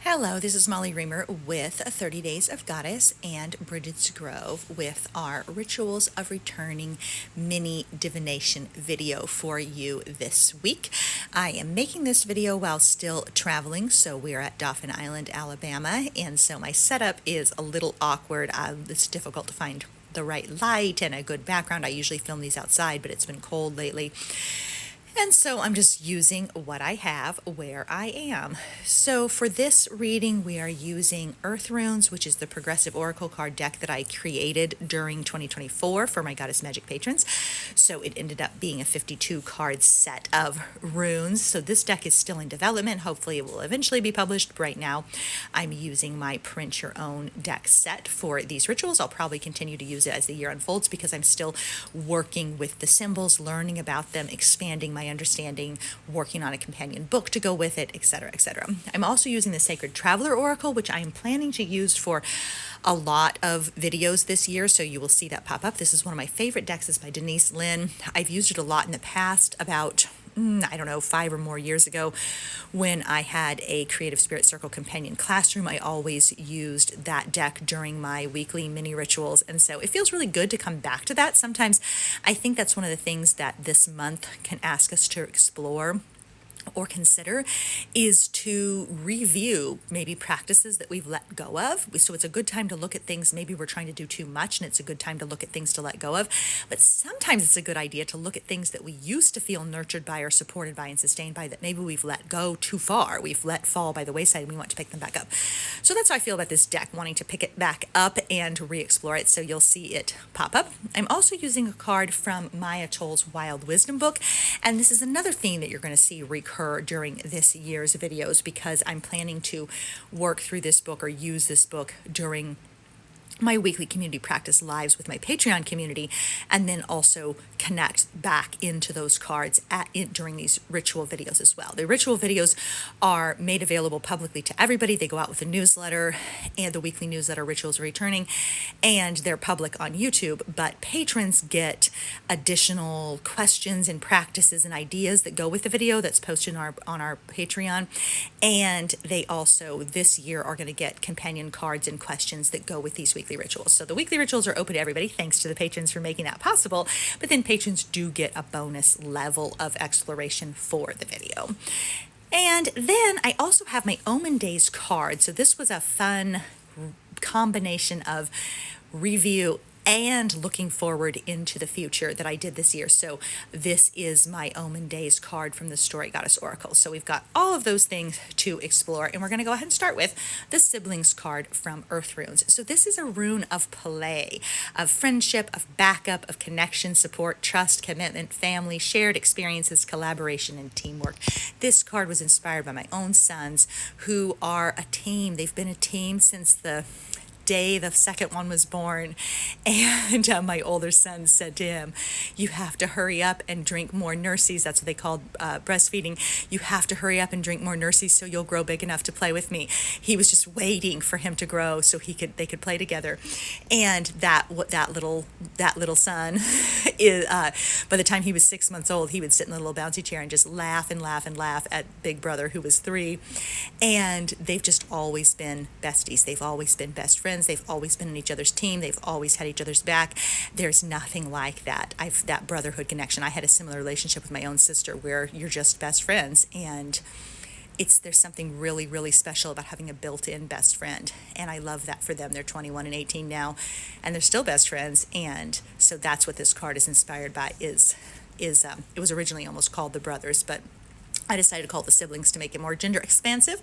Hello, this is Molly Reamer with 30 Days of Goddess and Bridget's Grove with our Rituals of Returning mini divination video for you this week. I am making this video while still traveling, so we're at Dauphin Island, Alabama, and so my setup is a little awkward. It's difficult to find the right light and a good background. I usually film these outside, but it's been cold lately. And so I'm just using what I have where I am. So for this reading, we are using Earth Runes, which is the progressive oracle card deck that I created during 2024 for my Goddess Magic patrons. So it ended up being a 52 card set of runes. So this deck is still in development. Hopefully it will eventually be published. Right now, I'm using my print your own deck set for these rituals. I'll probably continue to use it as the year unfolds because I'm still working with the symbols, learning about them, expanding my understanding, working on a companion book to go with it, etc., etc. I'm also using the Sacred Traveler Oracle, which I am planning to use for a lot of videos this year, so you will see that pop up. This is one of my favorite decks. It's by Denise Lynn. I've used it a lot in the past, about I don't know, 5 or more years ago when I had a Creative Spirit Circle companion classroom. I always used that deck during my weekly mini rituals, and so it feels really good to come back to that. Sometimes I think that's one of the things that this month can ask us to explore or consider is to review maybe practices that we've let go of. So it's a good time to look at things maybe we're trying to do too much, and it's a good time to look at things to let go of. But sometimes it's a good idea to look at things that we used to feel nurtured by or supported by and sustained by that maybe we've let go too far. We've let fall by the wayside and we want to pick them back up. So that's how I feel about this deck, wanting to pick it back up and re-explore it. So you'll see it pop up. I'm also using a card from Maya Toll's Wild Wisdom book, and this is another theme that you're going to see recur during this year's videos because I'm planning to work through this book or use this book during my weekly community practice lives with my Patreon community, and then also connect back into those cards during these ritual videos as well. The ritual videos are made available publicly to everybody. They go out with a newsletter and the weekly newsletter Rituals Returning, and they're public on YouTube, but patrons get additional questions and practices and ideas that go with the video that's posted on our Patreon, and they also this year are going to get companion cards and questions that go with these weekly rituals. So the weekly rituals are open to everybody, thanks to the patrons for making that possible, but then patrons do get a bonus level of exploration for the video. And then I also have my Omen Days card. So this was a fun combination of review and looking forward into the future that I did this year. So this is my Omen Days card from the Story Goddess Oracle. So we've got all of those things to explore, and we're going to go ahead and start with the Siblings card from Earth Runes. So this is a rune of play, of friendship, of backup, of connection, support, trust, commitment, family, shared experiences, collaboration, and teamwork. This card was inspired by my own sons, who are a team. They've been a team since the day the second one was born, and my older son said to him, "You have to hurry up and drink more nursies." That's what they called breastfeeding. "You have to hurry up and drink more nursies so you'll grow big enough to play with me." He was just waiting for him to grow so they could play together. And that little son is by the time he was 6 months old, he would sit in the little bouncy chair and just laugh and laugh and laugh at Big Brother, who was 3. And they've just always been besties. They've always been best friends. They've always been in each other's team. They've always had each other's back. There's nothing like that. That brotherhood connection. I had a similar relationship with my own sister where you're just best friends, and there's something really, really special about having a built-in best friend, and I love that for them. They're 21 and 18 now, and they're still best friends, and so that's what this card is inspired by. It was originally almost called the Brothers, but I decided to call it the Siblings to make it more gender expansive,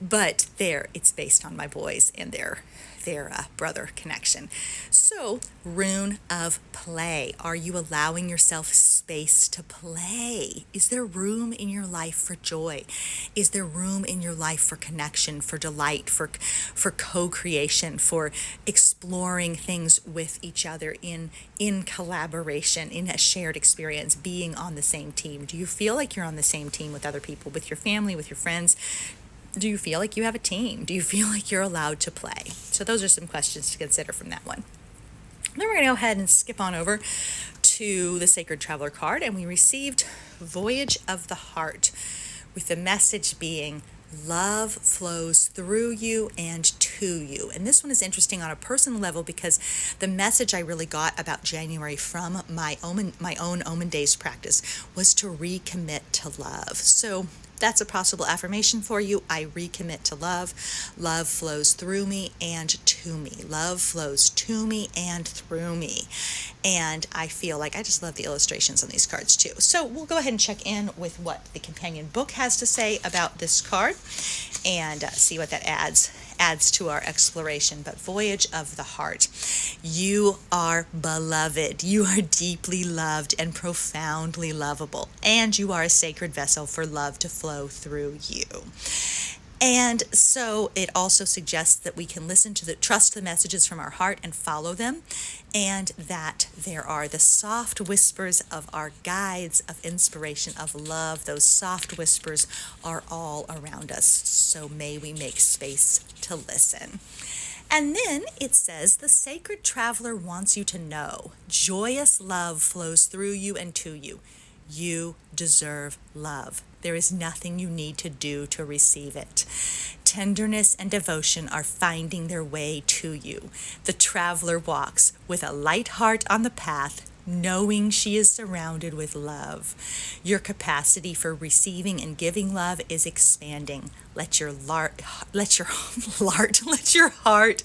but it's based on my boys and their brother connection. So, rune of play. Are you allowing yourself space to play? Is there room in your life for joy? Is there room in your life for connection, for delight, for co-creation, for exploring things with each other in collaboration, in a shared experience, being on the same team? Do you feel like you're on the same team with other people, with your family, with your friends? Do you feel like you have a team? Do you feel like you're allowed to play? So those are some questions to consider from that one. Then we're going to go ahead and skip on over to the Sacred Traveler card, and we received Voyage of the Heart, with the message being Love flows through you and to you. And this one is interesting on a personal level because the message I really got about January from my own Omen Days practice was to recommit to love. So that's a possible affirmation for you. I recommit to love. Love flows through me and to me. Love flows to me and through me. And I feel like I just love the illustrations on these cards too. So we'll go ahead and check in with what the companion book has to say about this card and see what that adds to our exploration. But Voyage of the Heart. You are beloved. You are deeply loved and profoundly lovable. And you are a sacred vessel for love to flow through you. And so it also suggests that we can trust the messages from our heart and follow them, and that there are the soft whispers of our guides of inspiration, of love. Those soft whispers are all around us. So may we make space to listen. And then it says, the sacred traveler wants you to know joyous love flows through you and to you. You deserve love. There is nothing you need to do to receive it. Tenderness and devotion are finding their way to you. The traveler walks with a light heart on the path, knowing she is surrounded with love. Your capacity for receiving and giving love is expanding. Let your heart lead you forward. Let your heart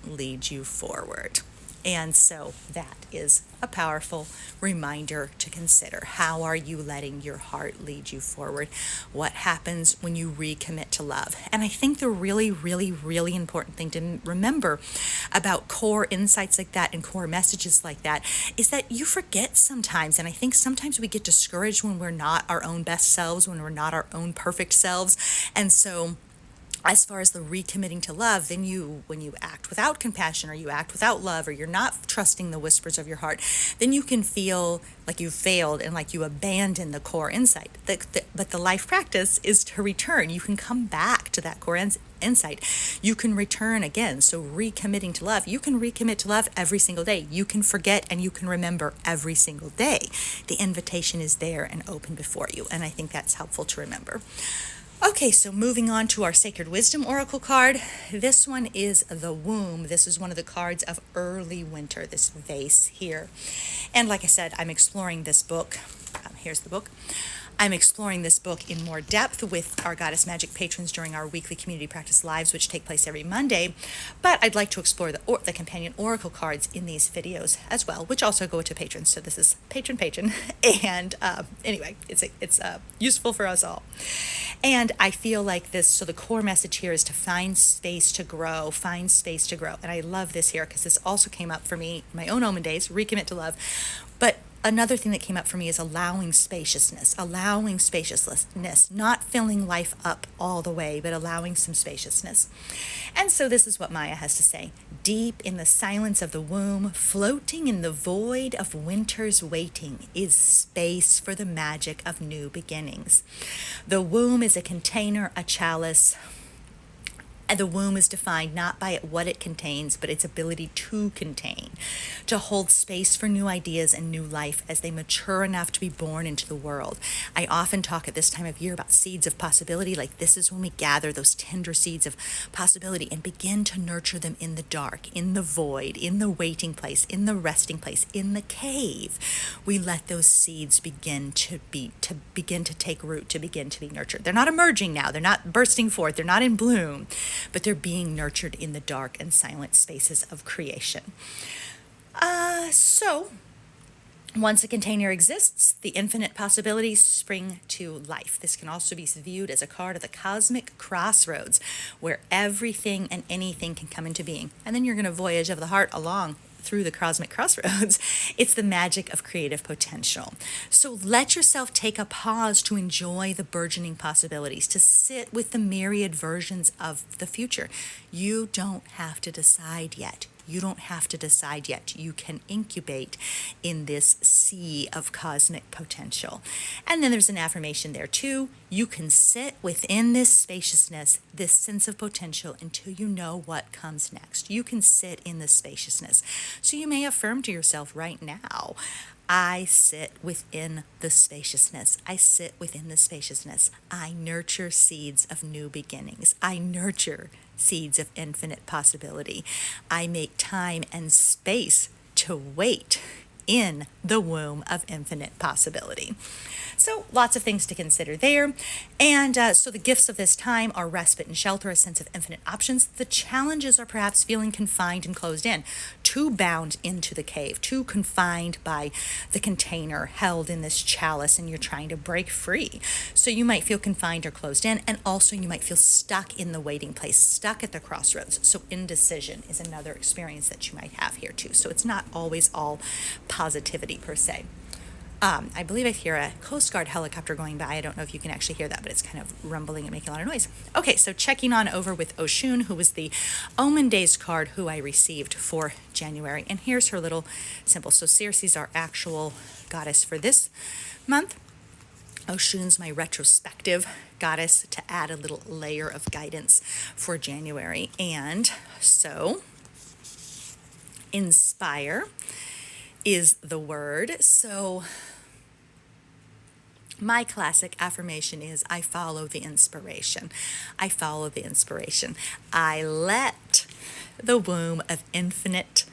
lead you forward. And so that is a powerful reminder to consider. How are you letting your heart lead you forward? What happens when you recommit to love? And I think the really, really, really important thing to remember about core insights like that and core messages like that is that you forget sometimes. And I think sometimes we get discouraged when we're not our own best selves, when we're not our own perfect selves. And so as far as the recommitting to love, then when you act without compassion or you act without love or you're not trusting the whispers of your heart, then you can feel like you've failed and like you abandon the core insight. But the life practice is to return. You can come back to that core insight. You can return again. So recommitting to love, you can recommit to love every single day. You can forget and you can remember every single day. The invitation is there and open before you. And I think that's helpful to remember. Okay, so moving on to our Sacred Wisdom Oracle card. This one is the Womb. This is one of the cards of early winter, this vase here. And like I said, I'm exploring this book. Here's the book. I'm exploring this book in more depth with our Goddess Magic patrons during our weekly community practice lives, which take place every Monday. But I'd like to explore the companion oracle cards in these videos as well, which also go to patrons. So this is patron. And anyway, it's useful for us all. And I feel like this, so the core message here is to find space to grow, And I love this here because this also came up for me in my own Omen Days, recommit to love. But another thing that came up for me is allowing spaciousness, not filling life up all the way, but allowing some spaciousness. And so this is what Maya has to say. Deep in the silence of the womb, floating in the void of winter's waiting, is space for the magic of new beginnings. The womb is a container, a chalice. And the womb is defined not by what it contains, but its ability to contain, to hold space for new ideas and new life as they mature enough to be born into the world. I often talk at this time of year about seeds of possibility. Like this is when we gather those tender seeds of possibility and begin to nurture them in the dark, in the void, in the waiting place, in the resting place, in the cave. We let those seeds begin to take root, to begin to be nurtured. They're not emerging now. They're not bursting forth. They're not in bloom, but they're being nurtured in the dark and silent spaces of creation. So once a container exists, the infinite possibilities spring to life. This can also be viewed as a card of the cosmic crossroads, where everything and anything can come into being. And then you're going to voyage of the heart along through the cosmic crossroads. It's the magic of creative potential. So let yourself take a pause to enjoy the burgeoning possibilities, to sit with the myriad versions of the future. You don't have to decide yet. You don't have to decide yet. You can incubate in this sea of cosmic potential. And then there's an affirmation there too. You can sit within this spaciousness, this sense of potential, until you know what comes next. You can sit in this spaciousness. So you may affirm to yourself right now, I sit within the spaciousness. I sit within the spaciousness. I nurture seeds of new beginnings. I nurture seeds of infinite possibility. I make time and space to wait in the womb of infinite possibility. So lots of things to consider there. And so the gifts of this time are respite and shelter, a sense of infinite options. The challenges are perhaps feeling confined and closed in, too bound into the cave, too confined by the container held in this chalice, and you're trying to break free. So you might feel confined or closed in, and also you might feel stuck in the waiting place, stuck at the crossroads. So indecision is another experience that you might have here too. So it's not always all positivity per se. I believe I hear a Coast Guard helicopter going by. I don't know if you can actually hear that, but it's kind of rumbling and making a lot of noise. Okay, so checking on over with Oshun, who was the Omen Days card who I received for January. And here's her little symbol. So Circe's our actual goddess for this month. Oshun's my retrospective goddess to add a little layer of guidance for January. And so, inspire is the word. So my classic affirmation is I follow the inspiration. I follow the inspiration. I let the womb of infinite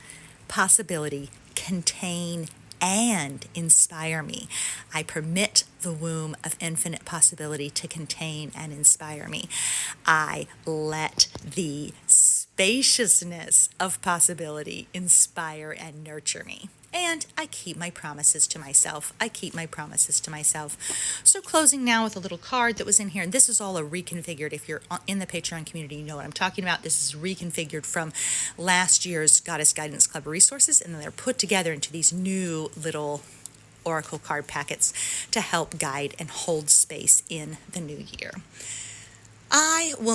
possibility contain and inspire me. I permit the womb of infinite possibility to contain and inspire me. I let the spaciousness of possibility inspire and nurture me. And I keep my promises to myself. I keep my promises to myself. So closing now with a little card that was in here. And this is all a reconfigured. If you're in the Patreon community, you know what I'm talking about. This is reconfigured from last year's Goddess Guidance Club resources. And then they're put together into these new little oracle card packets to help guide and hold space in the new year.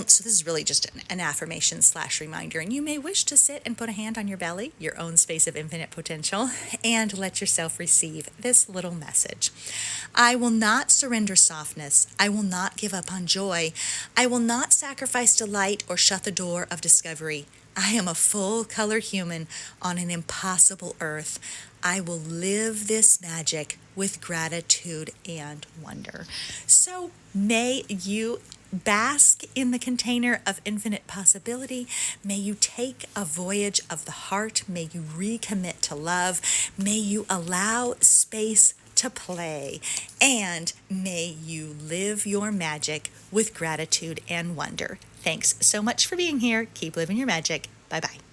So this is really just an affirmation / reminder, and you may wish to sit and put a hand on your belly, your own space of infinite potential, and let yourself receive this little message. I will not surrender softness. I will not give up on joy. I will not sacrifice delight or shut the door of discovery. I am a full-color human on an impossible earth. I will live this magic with gratitude and wonder. So may you bask in the container of infinite possibility. May you take a voyage of the heart. May you recommit to love. May you allow space to play. And may you live your magic with gratitude and wonder. Thanks so much for being here. Keep living your magic. Bye-bye.